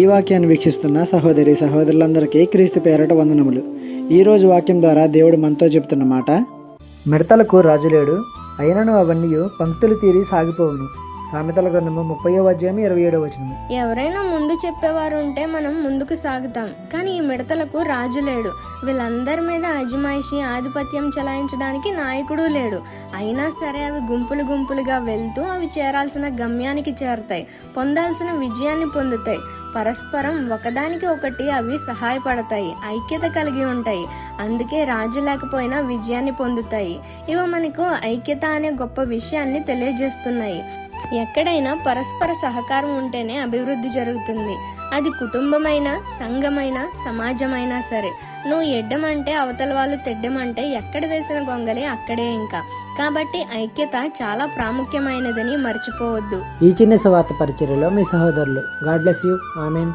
ఈ వాక్యాన్ని వీక్షిస్తున్న సహోదరి సహోదరులందరికీ క్రీస్తు పేరట వందనములు. ఈరోజు వాక్యం ద్వారా దేవుడు మనతో చెప్తున్న మాట, మిడతలకు రాజు లేడు, అయినను అవన్నీ పంక్తులు తీరి సాగిపోవును. సామెతల గ్రంథము 30వ అధ్యాయం 27వ వచనము. ఎవరైనా ముందు చెప్పేవారు ఉంటే మనం ముందుకు సాగుతాం, కానీ ఈ మిడతలకు రాజు లేడు. వీళ్ళందరి మీద అజమాయిషి ఆధిపత్యం చెలాయించడానికి నాయకుడు లేడు. అయినా సరే అవి గుంపులు గుంపులుగా వెళ్తూ అవి చేరాల్సిన గమ్యానికి చేరతాయి, పొందాల్సిన విజయాన్ని పొందుతాయి. పరస్పరం ఒకదానికి ఒకటి అవి సహాయపడతాయి, ఐక్యత కలిగి ఉంటాయి. అందుకే రాజు లేకపోయినా విజయాన్ని పొందుతాయి. ఇవి మనకు ఐక్యత అనే గొప్ప విషయాన్ని తెలియజేస్తున్నాయి. ఎక్కడైనా పరస్పర సహకారం ఉంటేనే అభివృద్ధి జరుగుతుంది. అది కుటుంబమైనా, సంఘమైనా, సమాజమైనా సరే. నువ్వు ఎడ్డమంటే అవతల వాళ్ళు తెడ్డమంటే ఎక్కడ వేసిన గొంగలే అక్కడే. ఇంకా కాబట్టి ఐక్యత చాలా ప్రాముఖ్యమైనదని మర్చిపోవద్దు. ఈ చిన్న సువార్త పరిచర్యలో మీ సహోదరులు. God bless you. ఆమేన్.